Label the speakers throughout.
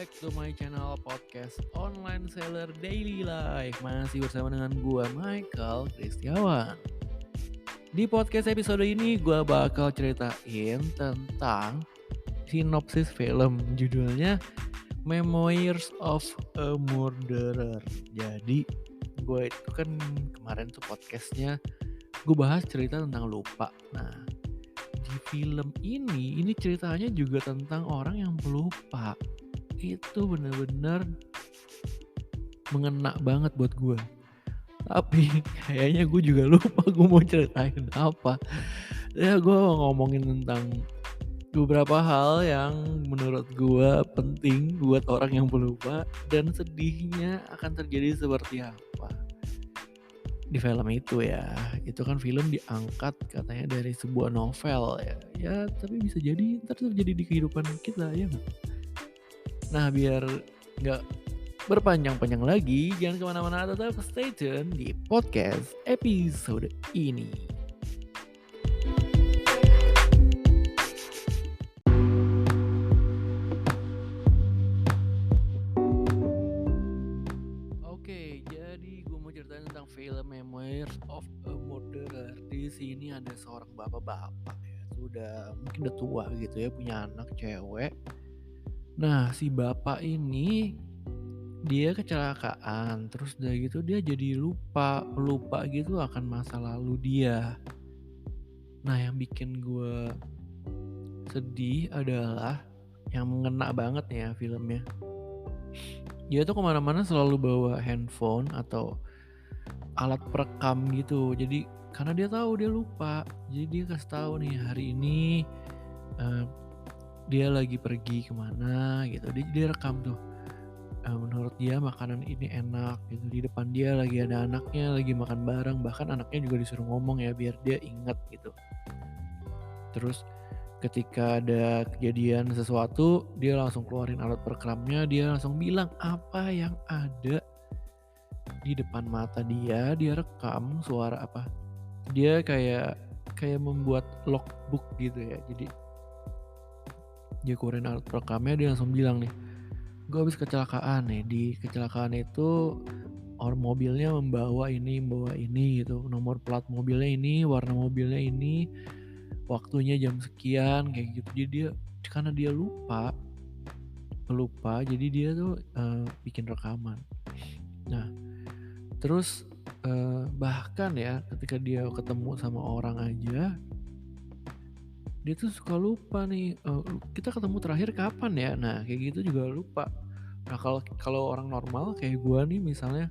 Speaker 1: back to my channel podcast Online Seller Daily Life. Masih bersama dengan gue Michael Kristiawan. Di podcast episode ini gue bakal ceritain tentang sinopsis film. Judulnya Memoirs of a Murderer. Jadi gue itu kan kemarin tuh podcastnya gue bahas cerita tentang lupa. Nah, di film ini ceritanya juga tentang orang yang pelupa. Itu bener-bener mengena banget buat gue. Tapi kayaknya gue juga lupa gue mau ceritain apa. Ya gue ngomongin tentang beberapa hal yang menurut gue penting buat orang yang pelupa. Dan sedihnya akan terjadi seperti apa di film itu ya. Itu kan film diangkat katanya dari sebuah novel ya. Ya tapi bisa jadi ntar terjadi di kehidupan kita ya gak? Nah biar gak berpanjang-panjang lagi, jangan kemana-mana, tetap stay tune di podcast episode ini. Oke, jadi gue mau ceritain tentang film Memoirs of a Murderer. Di sini ada seorang bapak-bapak ya, sudah mungkin udah tua gitu ya, punya anak cewek. Nah, si bapak ini dia kecelakaan, terus udah gitu dia jadi lupa gitu akan masa lalu dia. Nah, yang bikin gue sedih adalah yang mengena banget ya filmnya. Dia tuh kemana-mana selalu bawa handphone atau alat perekam gitu. Jadi karena dia tahu dia lupa, jadi dia kasih tahu nih hari ini dia lagi pergi kemana gitu. Dia rekam tuh. Menurut dia makanan ini enak gitu. Di depan dia lagi ada anaknya lagi makan bareng. Bahkan anaknya juga disuruh ngomong ya biar dia ingat gitu. Terus ketika ada kejadian sesuatu, dia langsung keluarin alat perekamnya. Dia langsung bilang apa yang ada di depan mata dia. Dia rekam suara apa. Dia kayak membuat logbook gitu ya. Jadi dia keluarin alat perekamnya. Dia langsung bilang nih, gue habis kecelakaan nih. Di kecelakaan itu orang mobilnya membawa ini gitu. Nomor plat mobilnya ini, warna mobilnya ini, waktunya jam sekian kayak gitu. Jadi dia karena dia lupa, jadi dia tuh bikin rekaman. Nah, terus bahkan ya ketika dia ketemu sama orang aja, dia tuh suka lupa nih, kita ketemu terakhir kapan ya? Nah, kayak gitu juga lupa. Nah, kalau orang normal kayak gua nih misalnya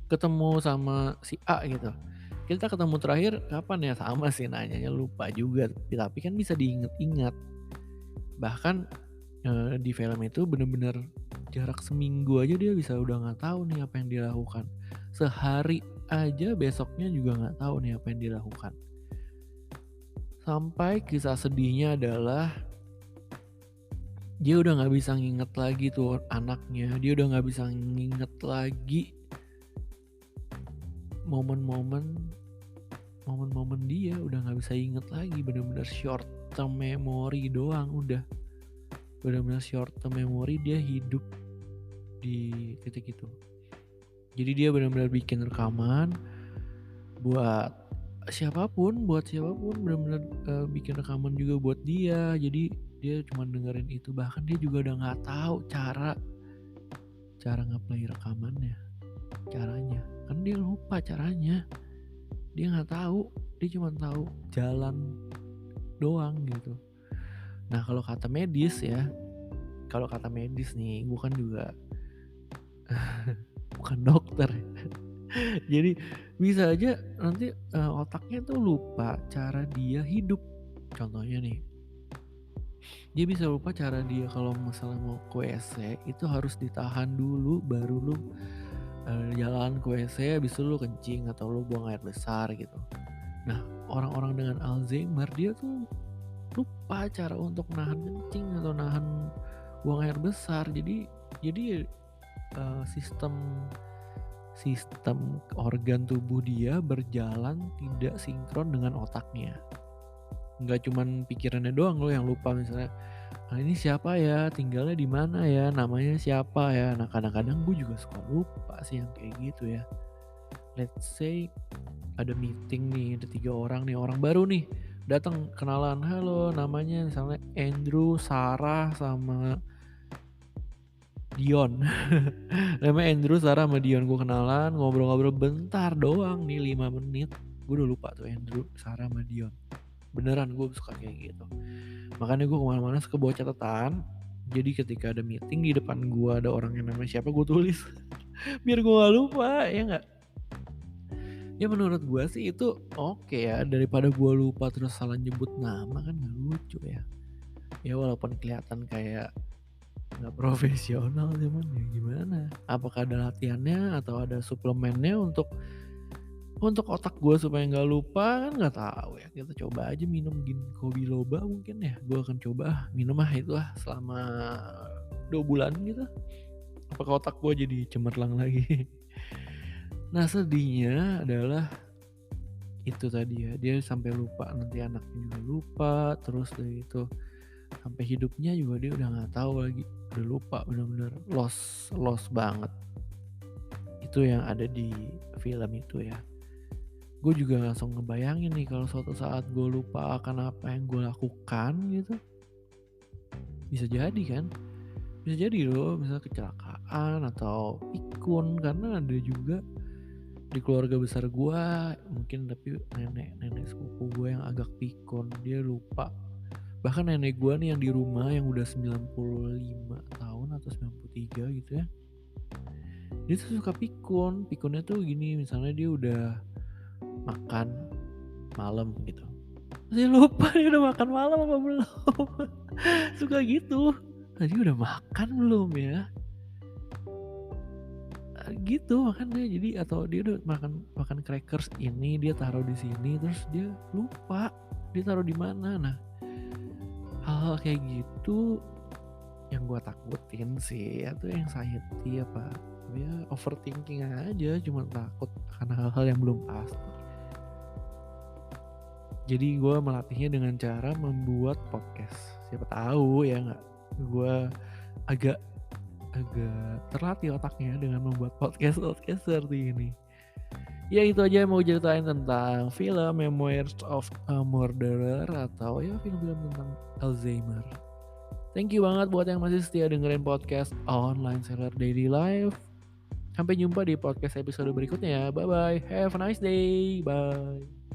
Speaker 1: ketemu sama si A gitu. Kita ketemu terakhir kapan ya? Sama sih nanyanya lupa juga, tapi kan bisa diinget-ingat. Bahkan di film itu bener-bener jarak seminggu aja dia bisa udah nggak tahu nih apa yang dia lakukan. Sehari aja besoknya juga nggak tahu nih apa yang dia lakukan. Sampai kisah sedihnya adalah dia udah nggak bisa nginget lagi tuh anaknya. Dia udah nggak bisa nginget lagi momen-momen dia, udah nggak bisa inget lagi. Bener-bener short term memory doang, udah bener-bener short term memory. Dia hidup di titik itu. Jadi dia benar-benar bikin rekaman buat siapapun benar-benar bikin rekaman juga buat dia. Jadi dia cuma dengerin itu, bahkan dia juga udah nggak tahu cara nge-play rekamannya, caranya kan dia lupa caranya. Dia nggak tahu, dia cuma tahu jalan doang gitu. Nah, kalau kata medis nih, gue kan juga bukan dokter. Jadi bisa aja nanti otaknya tuh lupa cara dia hidup. Contohnya nih, dia bisa lupa cara dia kalau misalnya mau ke WC itu harus ditahan dulu baru lu jalan ke WC, habis itu lu kencing atau lu buang air besar gitu. Nah, orang-orang dengan Alzheimer dia tuh lupa cara untuk nahan kencing atau nahan buang air besar. Jadi sistem organ tubuh dia berjalan tidak sinkron dengan otaknya. Nggak cuman pikirannya doang lo yang lupa. Misalnya "Ah, ini siapa ya? Tinggalnya di mana ya? Namanya siapa ya?" Nah, kadang-kadang gue juga suka lupa sih yang kayak gitu ya. Let's say ada meeting nih, ada 3 orang nih, orang baru nih, datang kenalan, "Halo, namanya misalnya Andrew, Sarah, sama Dion." Namanya Andrew, Sarah, sama Dion, gue kenalan, ngobrol-ngobrol bentar doang nih 5 menit, gue udah lupa tuh Andrew, Sarah, sama Dion. Beneran gue suka kayak gitu. Makanya gue kemana mana suka bawa catatan, jadi ketika ada meeting di depan gue ada orang yang namanya siapa gue tulis, biar gue gak lupa, ya nggak? Ya menurut gue sih itu oke ya, daripada gue lupa terus salah nyebut nama kan nggak lucu ya. Ya walaupun kelihatan kayak nggak profesional cuman ya gimana, apakah ada latihannya atau ada suplemennya untuk otak gue supaya nggak lupa kan nggak tahu ya. Kita coba aja minum ginkgo biloba mungkin ya, gue akan coba minum itu selama 2 bulan gitu, apakah otak gue jadi cemerlang lagi. Nah sedihnya adalah itu tadi ya, dia sampai lupa, nanti anaknya juga lupa, terus dari itu sampai hidupnya juga dia udah nggak tahu lagi, udah lupa, bener-bener lost banget. Itu yang ada di film itu ya. Gue juga langsung ngebayangin nih kalau suatu saat gue lupa akan apa yang gue lakukan gitu, bisa jadi kan, bisa jadi loh misalnya kecelakaan atau pikun, karena ada juga di keluarga besar gua mungkin, tapi nenek sepupu gue yang agak pikun, dia lupa. Bahkan nenek gua nih yang di rumah yang udah 95 tahun atau 93 gitu ya, dia tuh suka pikun. Pikunnya tuh gini, misalnya dia udah makan malam gitu, masih lupa dia udah makan malam apa belum. Suka gitu, tadi udah makan belum ya, gitu makanya. Jadi atau dia udah makan makan crackers ini, dia taruh di sini terus dia lupa dia taruh di mana. Nah hal-hal kayak gitu yang gua takutin sih, atau anxiety apa ya, overthinking aja, cuma takut karena hal-hal yang belum pasti. Jadi gua melatihnya dengan cara membuat podcast, siapa tahu ya nggak, gua agak agak terlatih otaknya dengan membuat podcast seperti ini. Ya itu aja yang mau ceritain tentang film Memoirs of a Murderer, atau ya film-film tentang Alzheimer. Thank you banget buat yang masih setia dengerin podcast Online Seller Daily Life. Sampai jumpa di podcast episode berikutnya ya. Bye bye. Have a nice day. Bye.